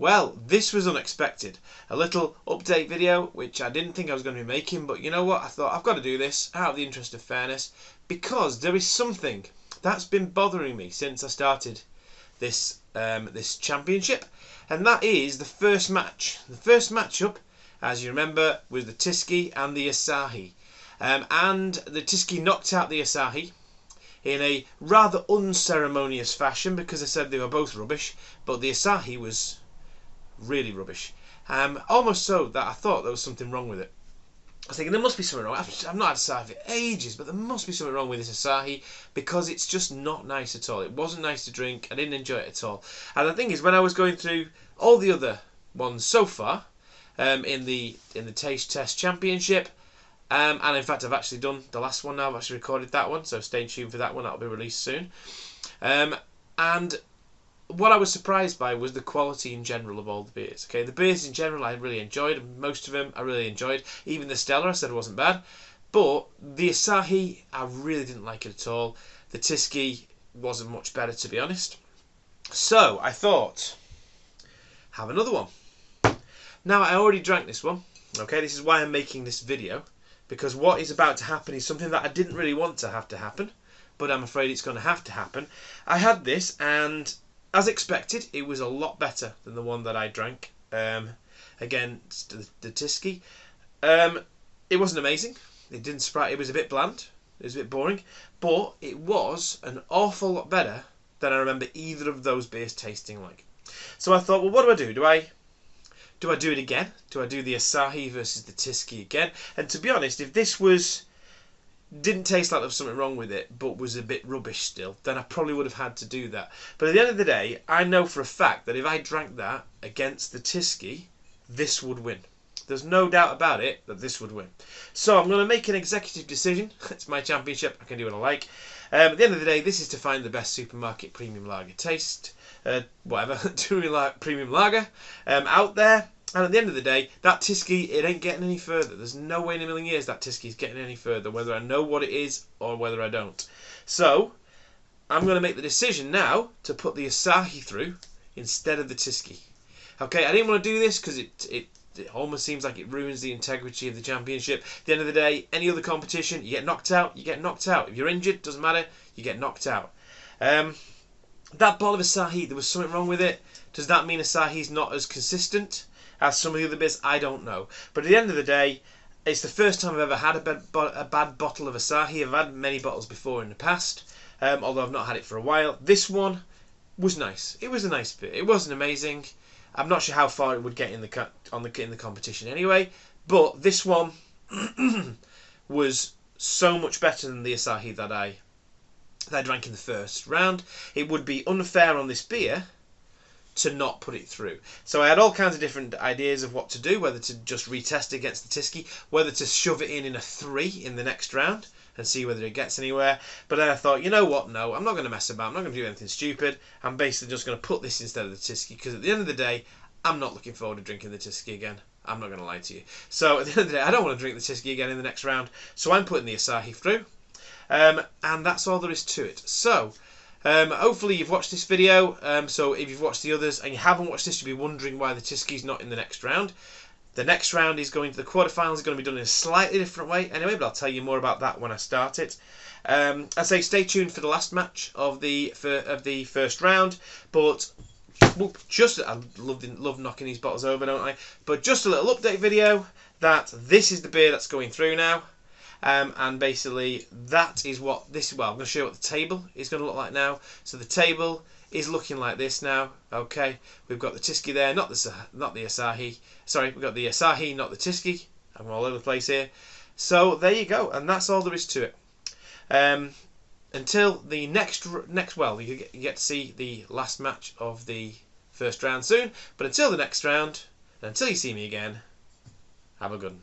Well, this was unexpected. A little update video, which I didn't think I was going to be making, but you know what? I thought I've got to do this out of the interest of fairness, because there is something that's been bothering me since I started this this championship, and that is the first match. The first matchup, as you remember, was the Tski and the Asahi. And the Tski knocked out the Asahi in a rather unceremonious fashion, because I said they were both rubbish, but the Asahi was really rubbish. Almost so that I thought there was something wrong with it. I was thinking there must be something wrong. I've not had Asahi for ages, but there must be something wrong with this Asahi, because it's just not nice at all. It wasn't nice to drink. I didn't enjoy it at all. And the thing is, when I was going through all the other ones so far in the Taste Test Championship, and in fact I've actually done the last one now. I've actually recorded that one, so stay tuned for that one. That'll be released soon. And what I was surprised by was the quality in general of all the beers. Okay, the beers in general I really enjoyed. Most of them I really enjoyed. Even the Stella I said it wasn't bad. But the Asahi, I really didn't like it at all. The Tski wasn't much better, to be honest. So I thought, have another one. Now, I already drank this one. Okay, this is why I'm making this video. Because what is about to happen is something that I didn't really want to have to happen. But I'm afraid it's going to have to happen. I had this, and as expected, it was a lot better than the one that I drank against the Tski. It wasn't amazing. It didn't surprise. It was a bit bland. It was a bit boring. But it was an awful lot better than I remember either of those beers tasting like. So I thought, well, what do? Do I do it again? Do I do the Asahi versus the Tski again? And to be honest, if this didn't taste like there was something wrong with it, but was a bit rubbish still, then I probably would have had to do that. But at the end of the day, I know for a fact that if I drank that against the Tski, this would win. There's no doubt about it that this would win. So I'm going to make an executive decision. It's my championship. I can do what I like. At the end of the day, this is to find the best supermarket premium lager taste, premium lager out there. And at the end of the day, that Tski, it ain't getting any further. There's no way in a million years that Tski's getting any further, whether I know what it is or whether I don't. So, I'm going to make the decision now to put the Asahi through instead of the Tski. Okay, I didn't want to do this because it almost seems like it ruins the integrity of the championship. At the end of the day, any other competition, you get knocked out, you get knocked out. If you're injured, doesn't matter, you get knocked out. That bottle of Asahi, there was something wrong with it. Does that mean Asahi's not as consistent as some of the other bits? I don't know. But at the end of the day, it's the first time I've ever had a bad bottle of Asahi. I've had many bottles before in the past, although I've not had it for a while. This one was nice. It was a nice bit. It wasn't amazing. I'm not sure how far it would get in the competition anyway. But this one was so much better than the Asahi that I drank in the first round. It would be unfair on this beer to not put it through. So I had all kinds of different ideas of what to do, whether to just retest against the Tski, whether to shove it in a 3 in the next round and see whether it gets anywhere. But then I thought, you know what, no, I'm not going to mess about, I'm not going to do anything stupid. I'm basically just going to put this instead of the Tski, because at the end of the day, I'm not looking forward to drinking the Tski again. I'm not going to lie to you. So at the end of the day, I don't want to drink the Tski again in the next round, so I'm putting the Asahi through. And that's all there is to it. So hopefully you've watched this video. So if you've watched the others and you haven't watched this, you'll be wondering why the Tski's not in the next round. The next round is going to the quarterfinals. Is going to be done in a slightly different way anyway, but I'll tell you more about that when I start it. I say stay tuned for the last match of the first round. But I love knocking these bottles over, don't I? But just a little update video that this is the beer that's going through now. And basically that is what this, well, I'm going to show you what the table is going to look like now. So the table is looking like this now. Okay, we've got the Tski there, not the Asahi. Sorry, we've got the Asahi, not the Tski. I'm all over the place here. So there you go, and that's all there is to it. Until the next well, you get to see the last match of the first round soon. But until the next round, and until you see me again, have a good one.